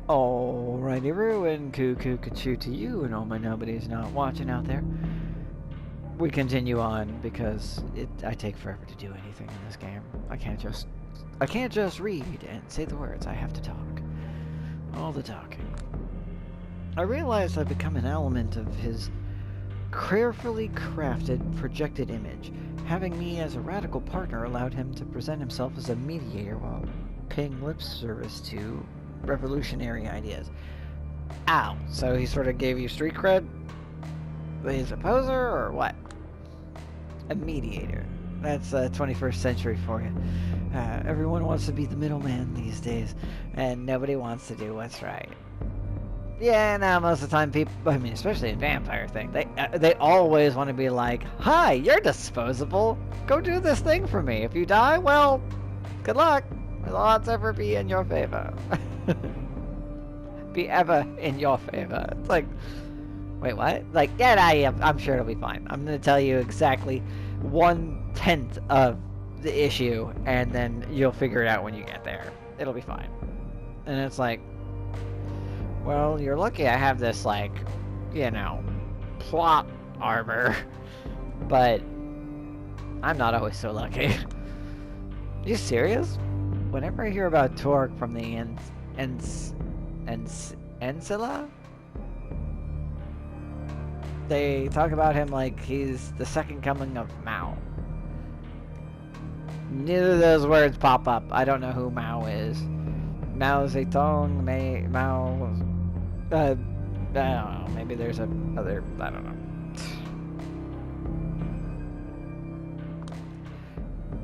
Alrighty, ruin cuckoo kachoo to you and all my nobodies not watching out there. We continue on because I take forever to do anything in this game. I can't just read and say the words. I have to talk. All the talking. I realize I've become an element of his carefully crafted projected image. Having me as a radical partner allowed him to present himself as a mediator while paying lip service to revolutionary ideas. Ow. So he sort of gave you street cred? He's a poser or what? A mediator. That's 21st century for you. Everyone wants to be the middleman these days, and nobody wants to do what's right. Yeah, now most of the time people, I mean, especially in vampire thing, they always want to be like, hi, you're disposable. Go do this thing for me. If you die, well, good luck. The odds ever be in your favor. Be ever in your favor. It's like, wait, what? Like, yeah, I'm sure it'll be fine. I'm going to tell you exactly 1/10 of the issue, and then you'll figure it out when you get there. It'll be fine. And it's like, well, you're lucky I have this, like, you know, plot armor. But I'm not always so lucky. Are you serious? Whenever I hear about Torque from the Ensila, they talk about him like he's the second coming of Mao. Neither of those words pop up. I don't know who Mao is. Mao Zedong, Mao... I don't know. Maybe there's a other... I don't know.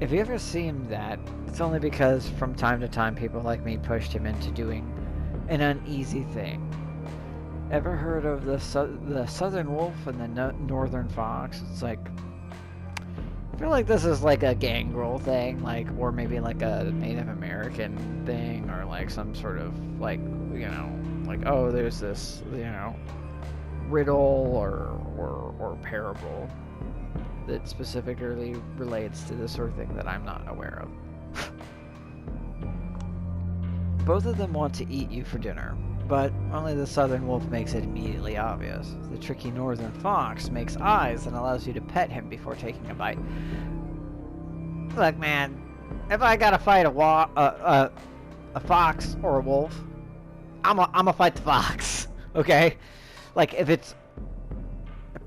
If you ever see him that, it's only because from time to time people like me pushed him into doing an uneasy thing. Ever heard of the Southern Wolf and the Northern Fox? It's like... I feel like this is like a gangrel thing, like, or maybe like a Native American thing, or like some sort of, like, you know, like, oh, there's this, you know, riddle or parable that specifically relates to this sort of thing that I'm not aware of. Both of them want to eat you for dinner, but only the Southern Wolf makes it immediately obvious. The tricky Northern Fox makes eyes and allows you to pet him before taking a bite. Look, man, if I gotta fight a fox or a wolf, I'ma fight the fox, okay? Like, if it's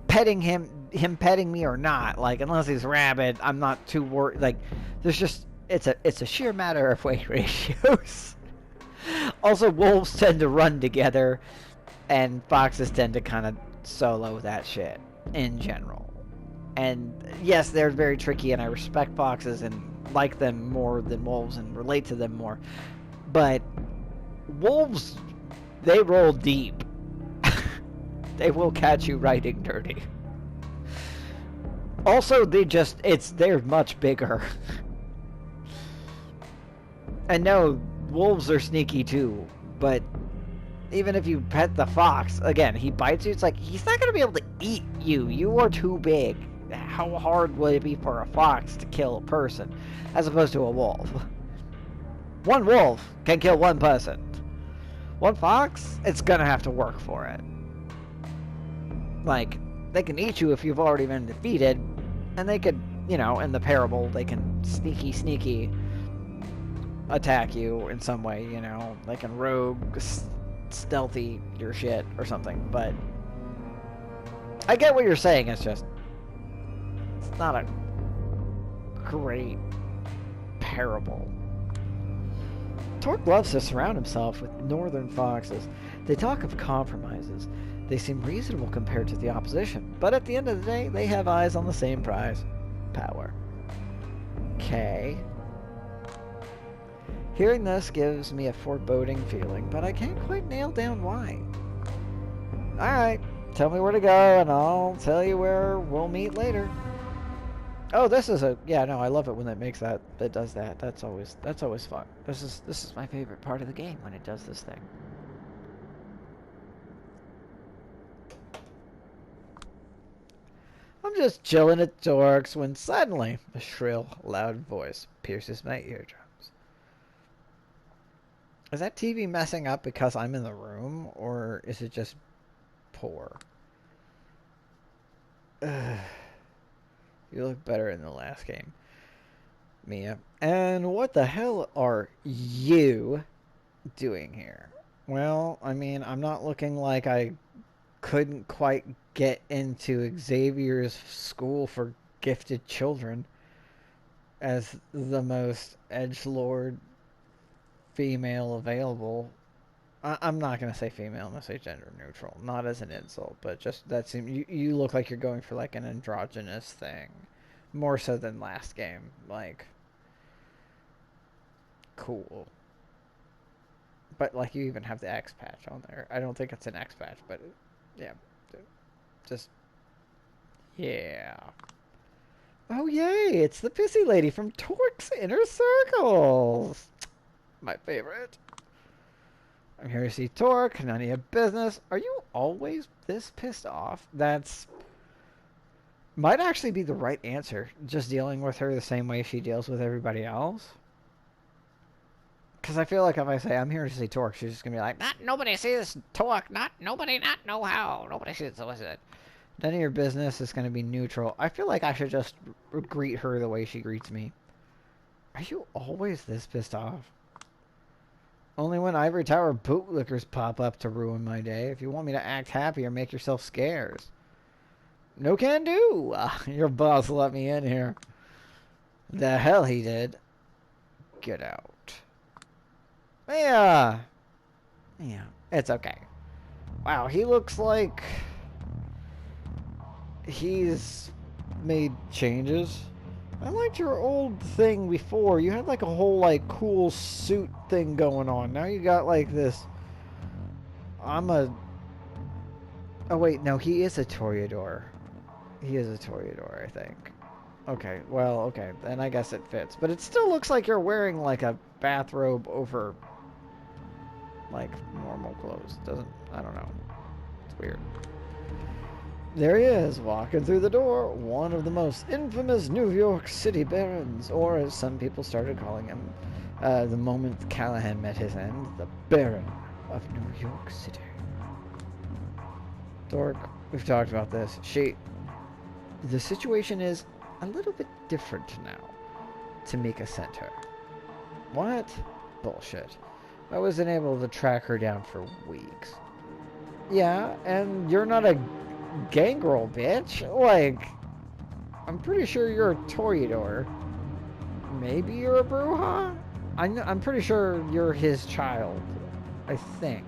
petting him petting me or not, like, unless he's rabid, I'm not too worried. Like, there's just, it's a sheer matter of weight ratios. Also, wolves tend to run together, and foxes tend to kind of solo that shit, in general. And, yes, they're very tricky, and I respect foxes and like them more than wolves and relate to them more. But wolves, they roll deep. They will catch you riding dirty. Also, they're much bigger. And no, wolves are sneaky too, but even if you pet the fox, again, he bites you, it's like, he's not going to be able to eat you. You are too big. How hard would it be for a fox to kill a person, as opposed to a wolf? One wolf can kill one person. One fox, it's going to have to work for it. Like, they can eat you if you've already been defeated, and they could, you know, in the parable, they can sneaky attack you in some way, you know, they can rogue, stealthy your shit or something, but I get what you're saying, it's just, it's not a great parable. Torque loves to surround himself with northern foxes. They talk of compromises. They seem reasonable compared to the opposition, but at the end of the day, they have eyes on the same prize. Power. Okay. Hearing this gives me a foreboding feeling, but I can't quite nail down why. Alright, tell me where to go, and I'll tell you where we'll meet later. Oh, this is a... Yeah, no, I love it when it makes that... It does that. That's always fun. This is my favorite part of the game, when it does this thing. I'm just chilling at Torque's when suddenly a shrill, loud voice pierces my eardrums. Is that TV messing up because I'm in the room, or is it just poor? Ugh. You look better in the last game, Mia. And what the hell are you doing here? Well, I mean, I'm not looking like I couldn't quite get into Xavier's school for gifted children as the most edgelord female available. I'm not going to say female, I'm going to say gender neutral. Not as an insult, but just that seems... You look like you're going for like an androgynous thing. More so than last game. Like, cool. But like you even have the X patch on there. I don't think it's an X patch, but yeah. Just, yeah. Oh yay, it's the pissy lady from Torque's Inner Circles. My favorite. I'm here to see Torque, none of your business. Are you always this pissed off? That's... might actually be the right answer. Just dealing with her the same way she deals with everybody else. Because I feel like if I say, I'm here to see Torque, she's just going to be like, nobody sees Torque, nobody know how. Nobody sees it. None of your business is going to be neutral. I feel like I should just greet her the way she greets me. Are you always this pissed off? Only when Ivory Tower bootlickers pop up to ruin my day. If you want me to act happy or make yourself scarce. No can do. Your boss let me in here. The hell he did. Get out. Yeah, it's okay. Wow, he looks like he's made changes. I liked your old thing before. You had like a whole like cool suit thing going on. Now you got like this. Oh wait, no, he is a Toreador. He is a Toreador, I think. Okay, well, okay, then I guess it fits. But it still looks like you're wearing like a bathrobe over like normal clothes. I don't know. It's weird. There he is, walking through the door, one of the most infamous New York City barons, or as some people started calling him, the moment Callahan met his end, the Baron of New York City. Dork, we've talked about this. The situation is a little bit different now. Tamika sent her. What? Bullshit. I wasn't able to track her down for weeks. Yeah, and you're not a gangrel, bitch. Like, I'm pretty sure you're a Toreador. Maybe you're a Bruja? I'm pretty sure you're his child. I think.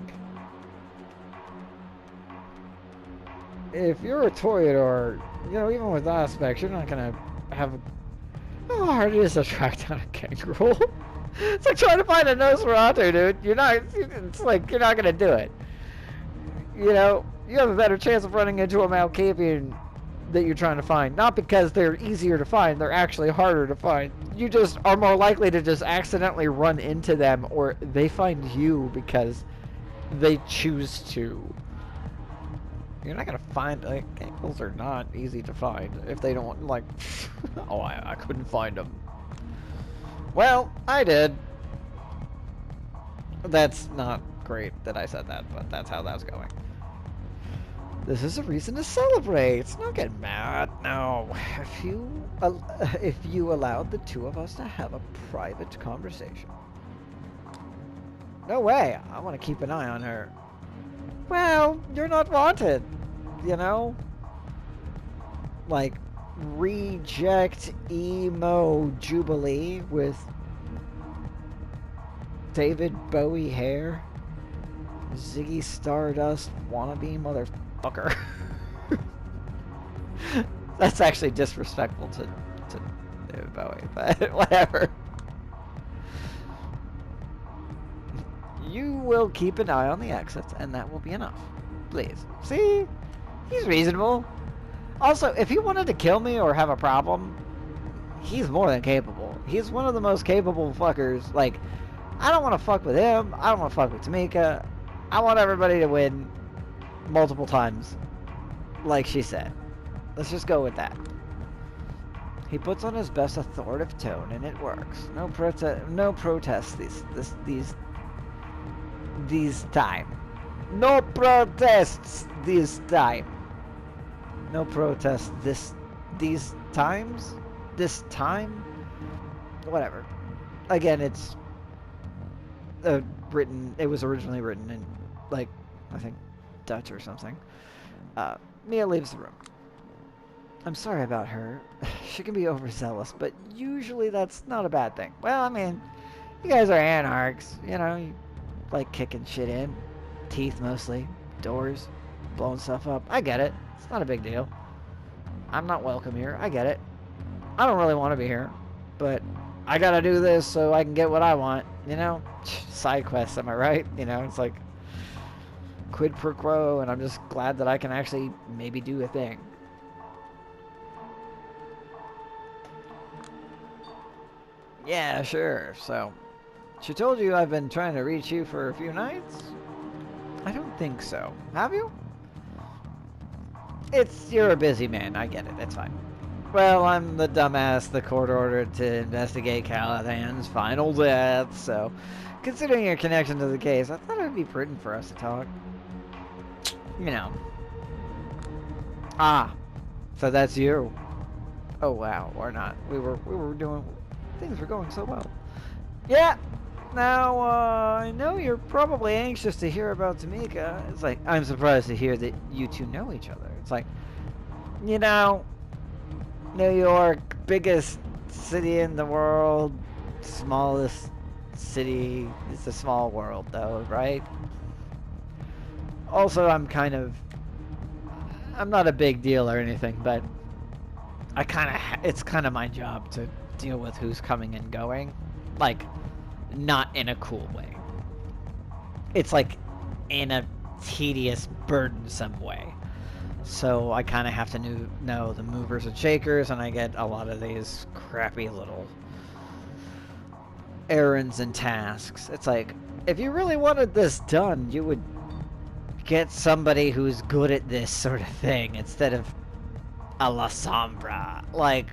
If you're a Toreador, you know, even with aspects, you're not gonna have... How hard it is to track down a gangrel? It's like trying to find a Nosferatu, dude. It's like, you're not gonna do it. You know, you have a better chance of running into a Malkavian that you're trying to find. Not because they're easier to find, they're actually harder to find. You just are more likely to just accidentally run into them, or they find you because they choose to. You're not gonna find, like, gangrels are not easy to find if they don't, like, oh, I couldn't find them. Well, I did. That's not great that I said that, but that's how that's going. This is a reason to celebrate. Not get mad. No. If you allowed the two of us to have a private conversation. No way. I want to keep an eye on her. Well, you're not wanted. You know? Like, reject emo Jubilee with David Bowie hair. Ziggy Stardust wannabe motherfucker. That's actually disrespectful to David Bowie, but whatever. You will keep an eye on the exits, and that will be enough. Please. See? He's reasonable. Also, if he wanted to kill me or have a problem, he's more than capable. He's one of the most capable fuckers. Like, I don't want to fuck with him. I don't want to fuck with Tamika. I want everybody to win multiple times, like she said. Let's just go with that. He puts on his best authoritative tone, and it works. No protest. These this time. No protests this time. No protests these times? This time? Whatever. Again, it's it was originally written in, like, I think, Dutch or something. Mia leaves the room. I'm sorry about her. She can be overzealous, but usually that's not a bad thing. Well, I mean, you guys are anarchs. You know, you like kicking shit in. Teeth mostly. Doors. Blowing stuff up. I get it. It's not a big deal. I'm not welcome here. I get it. I don't really want to be here. But I gotta do this so I can get what I want. You know? Side quests, am I right? You know, it's like quid pro quo, and I'm just glad that I can actually maybe do a thing. Yeah, sure. So, she told you I've been trying to reach you for a few nights? I don't think so. Have you? You're a busy man. I get it. That's fine. Well, I'm the dumbass the court ordered to investigate Callahan's final death, so considering your connection to the case, I thought it would be prudent for us to talk. You know. Ah, so that's you. Oh wow, or not. We were doing, things were going so well. Yeah. Now, I know you're probably anxious to hear about Tamika. It's like, I'm surprised to hear that you two know each other. It's like, you know, New York, biggest city in the world, smallest city. It's a small world, though, right? Also, I'm not a big deal or anything, but it's kind of my job to deal with who's coming and going. Like, not in a cool way. It's like in a tedious, burdensome way. So I kind of have to know the movers and shakers, and I get a lot of these crappy little errands and tasks. It's like, if you really wanted this done, you would get somebody who's good at this sort of thing instead of a La Sombra. Like,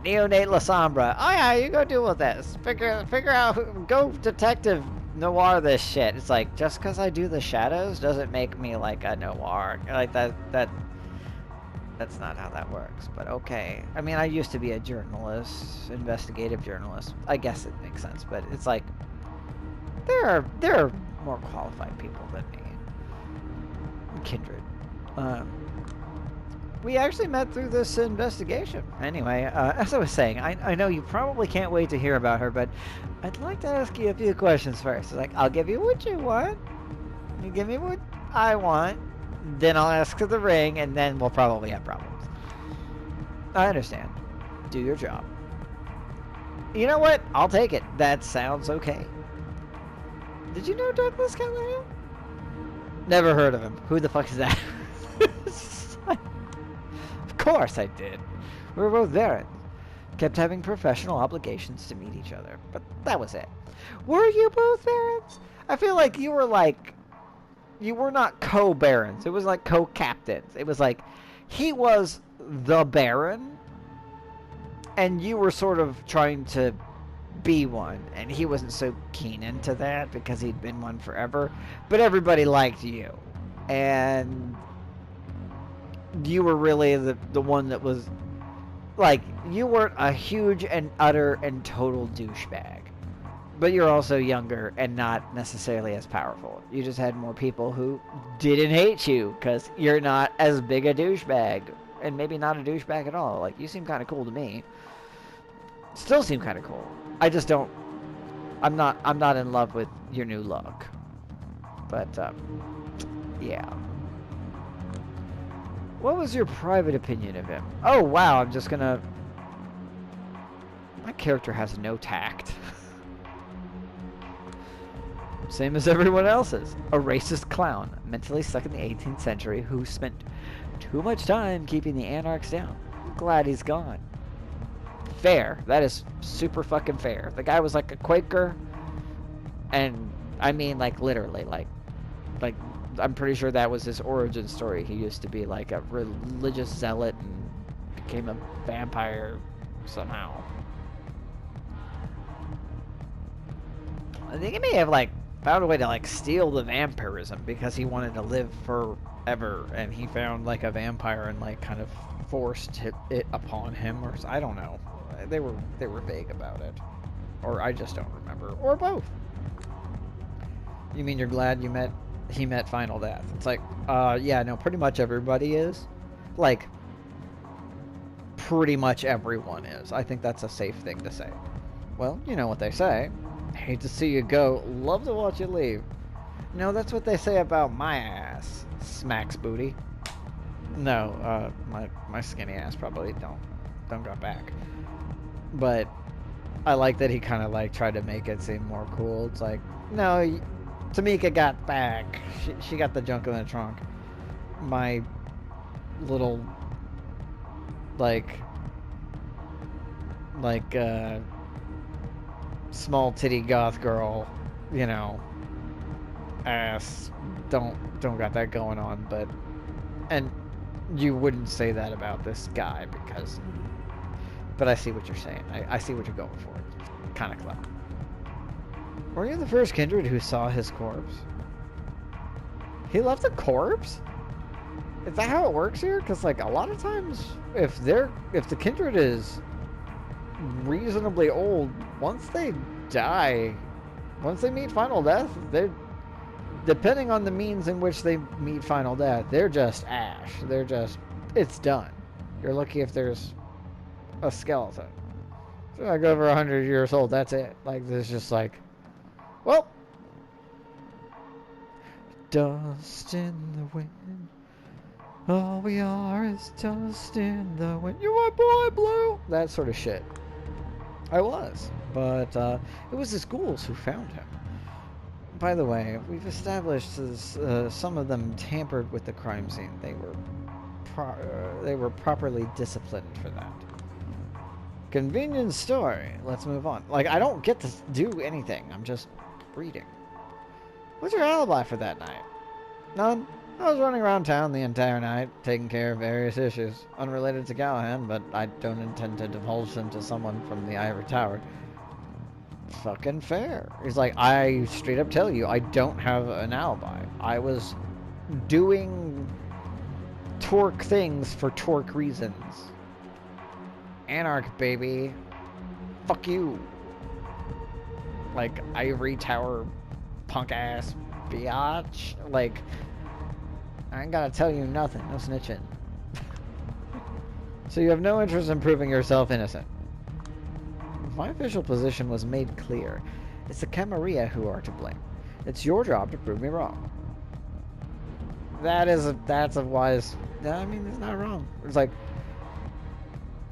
Neonate La Sombra. Oh yeah, you go deal with this. Figure out go detective noir this shit. It's like, just because I do the shadows doesn't make me like a noir. Like that's not how that works, but okay. I mean, I used to be a journalist, investigative journalist. I guess it makes sense, but it's like there are more qualified people than me. Kindred. We actually met through this investigation. Anyway, as I was saying, I know you probably can't wait to hear about her, but I'd like to ask you a few questions first. Like, I'll give you what you want. You give me what I want. Then I'll ask for the ring, and then we'll probably have problems. I understand. Do your job. You know what? I'll take it. That sounds okay. Did you know Douglas Callahan? Never heard of him. Who the fuck is that? Of course I did. We were both there. Kept having professional obligations to meet each other. But that was it. Were you both barons? I feel like you were not co-barons. It was like co-captains. It was like, he was the baron, and you were sort of trying to be one. And he wasn't so keen into that because he'd been one forever. But everybody liked you. And you were really the one that was, like, you weren't a huge and utter and total douchebag. But you're also younger and not necessarily as powerful. You just had more people who didn't hate you because you're not as big a douchebag. And maybe not a douchebag at all. Like, you seem kind of cool to me. Still seem kind of cool. I just don't, I'm not in love with your new look. But, yeah. What was your private opinion of him? Oh, wow, I'm just gonna... My character has no tact. Same as everyone else's. A racist clown, mentally stuck in the 18th century, who spent too much time keeping the anarchs down. I'm glad he's gone. Fair. That is super fucking fair. The guy was like a Quaker, and I mean, like, literally, like I'm pretty sure that was his origin story. He used to be like a religious zealot and became a vampire somehow. I think he may have, like, found a way to, like, steal the vampirism because he wanted to live forever, and he found, like, a vampire and, like, kind of forced it upon him, or I don't know. They were vague about it. Or I just don't remember. Or both. You mean you're glad he met Final Death? It's like, yeah, no, pretty much everybody is. Like, pretty much everyone is. I think that's a safe thing to say. Well, you know what they say. Hate to see you go, love to watch you leave. No, that's what they say about my ass. Smacks booty. No, my skinny ass probably don't go back. But I like that he kind of like tried to make it seem more cool. It's like, no, Tamika got back. She got the junk in the trunk. My little like small titty goth girl, you know, ass don't got that going on. But and you wouldn't say that about this guy because, but I see what you're saying. I see what you're going for. Kind of clever. Were you the first kindred who saw his corpse? He left a corpse? Is that how it works here? Because like a lot of times, if the kindred is reasonably old, once they die, once they meet final death, they're, depending on the means in which they meet final death, they're just ash. They're just, it's done. You're lucky if there's a skeleton. So like over 100 years old, that's it. Like there's just like, well, dust in the wind. All we are is dust in the wind. You are boy blue. That sort of shit. I was, but it was the schools who found him. By the way, we've established some of them tampered with the crime scene. They were properly disciplined for that. Convenient story. Let's move on. Like, I don't get to do anything. I'm just reading. What's your alibi for that night? None. I was running around town the entire night, taking care of various issues, unrelated to Callahan, but I don't intend to divulge them to someone from the Ivory Tower. Fucking fair. He's like, I straight up tell you, I don't have an alibi. I was doing torque things for torque reasons. Anarch, baby. Fuck you. Like, Ivory Tower punk ass biatch. Like, I ain't gotta tell you nothing. No snitching. So you have no interest in proving yourself innocent. My official position was made clear. It's the Camarilla who are to blame. It's your job to prove me wrong. That's a wise... I mean, it's not wrong. It's like...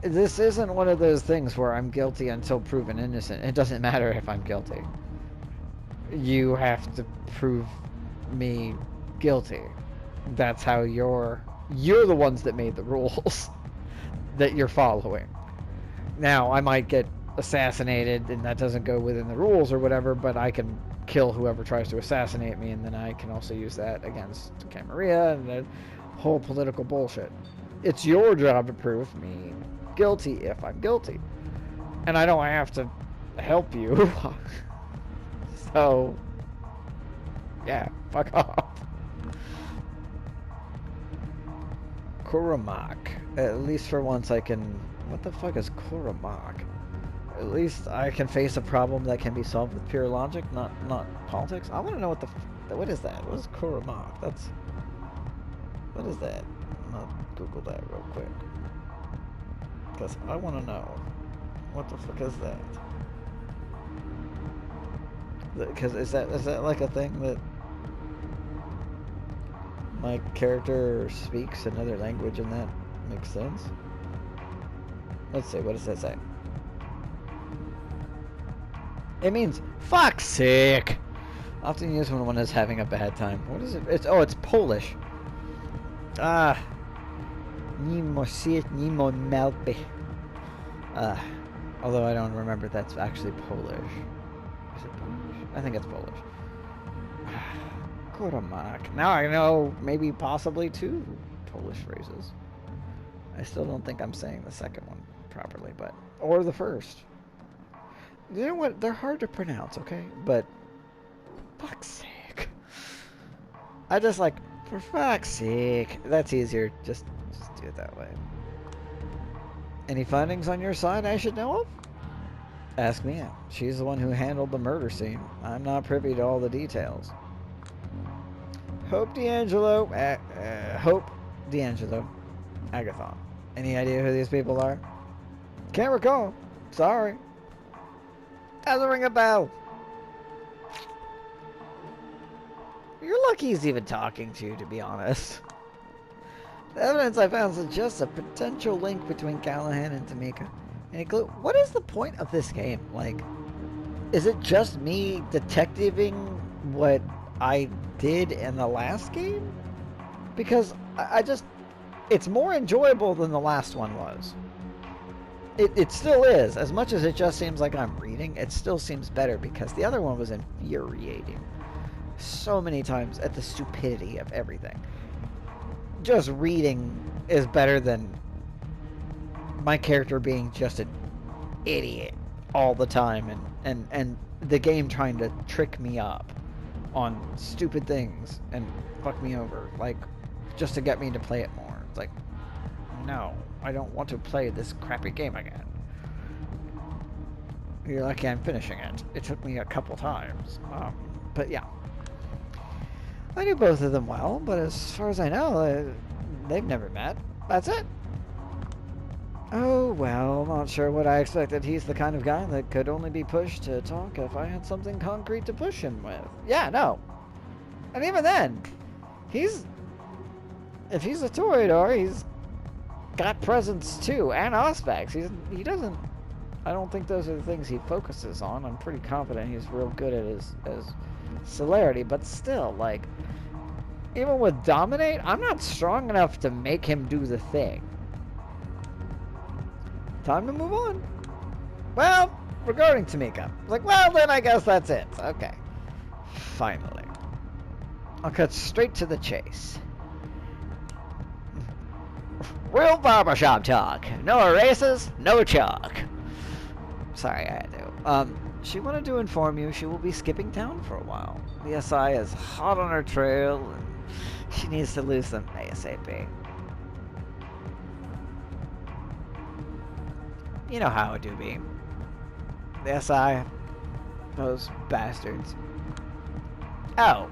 This isn't one of those things where I'm guilty until proven innocent. It doesn't matter if I'm guilty. You have to prove me guilty. That's how you're the ones that made the rules that you're following. Now, I might get assassinated and that doesn't go within the rules or whatever, but I can kill whoever tries to assassinate me, and then I can also use that against Camarilla and the whole political bullshit. It's your job to prove me guilty if I'm guilty. And I don't have to help you. So, yeah, fuck off. Kuramak. At least for once I can... What the fuck is Kuramak? At least I can face a problem that can be solved with pure logic, not politics. I want to know what the... What is that? What is Kuramak? That's... What is that? I'm gonna Google that real quick. Because I want to know. What the fuck is that? Because is that like a thing that my character speaks another language and that makes sense? Let's see, what does that say? It means fuck's sake. Often used when one is having a bad time. What is it? It's Polish. Ah. Nie musisz, nie malpy. Although I don't remember if that's actually Polish. Is it Polish? I think it's Polish. Kuramak. Now I know maybe possibly two Polish phrases. I still don't think I'm saying the second one properly, but... Or the first. You know what? They're hard to pronounce, okay? But fuck's sake. I just like, for fuck's sake. That's easier. Just do it that way. Any findings on your side I should know of? Ask Mia. She's the one who handled the murder scene. I'm not privy to all the details. Hope D'Angelo. Hope D'Angelo. Agathon. Any idea who these people are? Can't recall. Sorry. Doesn't ring a bell. You're lucky he's even talking to you, to be honest. The evidence I found suggests a potential link between Callahan and Tamika. Any clue? What is the point of this game? Like, is it just me detectiving what I did in the last game? Because I just... It's more enjoyable than the last one was. It still is. As much as it just seems like I'm reading, it still seems better because the other one was infuriating. So many times at the stupidity of everything. Just reading is better than my character being just an idiot all the time and the game trying to trick me up on stupid things and fuck me over, like, just to get me to play it more. It's like, no, I don't want to play this crappy game again. You're lucky I'm finishing it. It took me a couple times. But yeah. I knew both of them well, but as far as I know, they've never met. That's it. Oh, well, not sure what I expected. He's the kind of guy that could only be pushed to talk if I had something concrete to push him with. Yeah, no. And even then, if he's a Toreador, he's got presence too, and aspects. He doesn't, I don't think those are the things he focuses on. I'm pretty confident he's real good at his celerity, but still, like, even with Dominate, I'm not strong enough to make him do the thing. Time to move on. Well, regarding Tamika, like, well, then I guess that's it. Okay. Finally. I'll cut straight to the chase. Real barbershop talk. No erases, no chalk. Sorry, I had to. She wanted to inform you she will be skipping town for a while. The SI is hot on her trail, and she needs to lose them ASAP. You know how it do be. The SI, those bastards. Oh,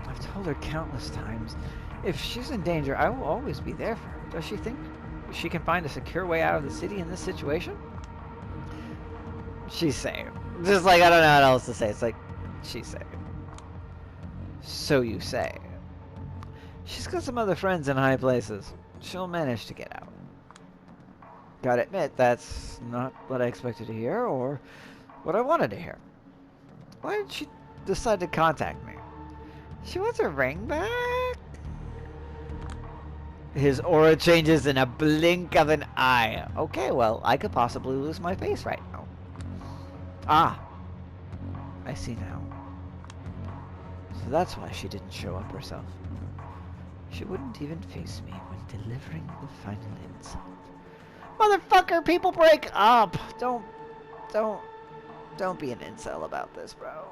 I've told her countless times, if she's in danger, I will always be there for her. Does she think she can find a secure way out of the city in this situation? She's safe. Just like, I don't know what else to say. It's like, she's safe. So you say. She's got some other friends in high places. She'll manage to get out. Gotta admit, that's not what I expected to hear, or what I wanted to hear. Why did she decide to contact me? She wants her ring back? His aura changes in a blink of an eye. Okay, well, I could possibly lose my face right now. Ah, I see now. So that's why she didn't show up herself. She wouldn't even face me when delivering the final insult. Motherfucker, people break up! Don't be an incel about this, bro.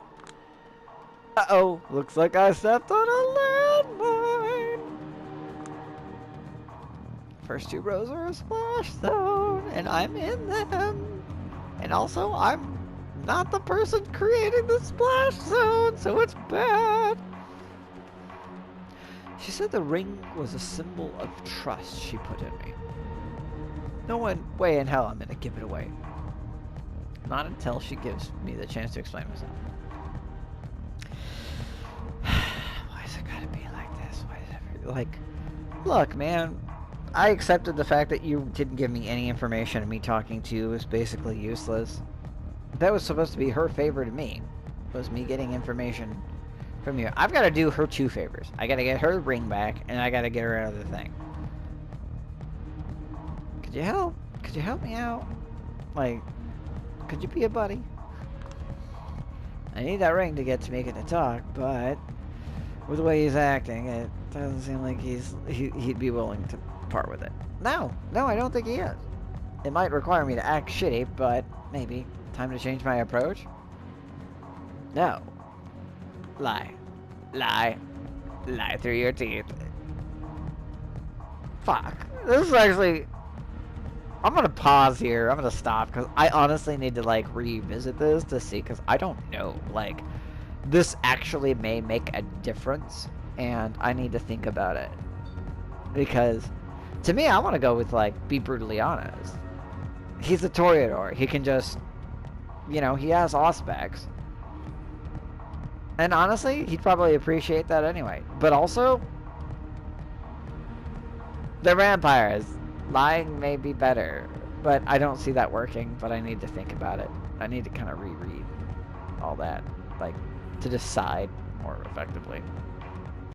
Uh-oh, looks like I stepped on a landmine. First two rows are a splash zone, and I'm in them. And also, I'm not the person creating the splash zone, so it's bad. She said the ring was a symbol of trust she put in me. No way in hell I'm gonna give it away. Not until she gives me the chance to explain myself. Why is it gotta be like this? Why is it like, look, man, I accepted the fact that you didn't give me any information and me talking to you was basically useless. That was supposed to be her favor to me, was me getting information from you. I've got to do her two favors. I got to get her ring back, and I got to get her out of the thing. Could you help? Could you help me out? Like, could you be a buddy? I need that ring to get Tamika to talk, but with the way he's acting, it doesn't seem like he'd be willing to part with it. No, I don't think he is. It might require me to act shitty, but maybe time to change my approach? No. Lie. Lie. Lie through your teeth. Fuck. This is actually... I'm gonna pause here. I'm gonna stop, because I honestly need to, like, revisit this to see, because I don't know. Like, this actually may make a difference, and I need to think about it. Because, to me, I want to go with, like, be brutally honest. He's a Toreador. He can just... You know, he has aspects. And honestly, he'd probably appreciate that anyway. But also, they're vampires. Lying may be better, but I don't see that working, but I need to think about it. I need to kind of reread all that, like, to decide more effectively.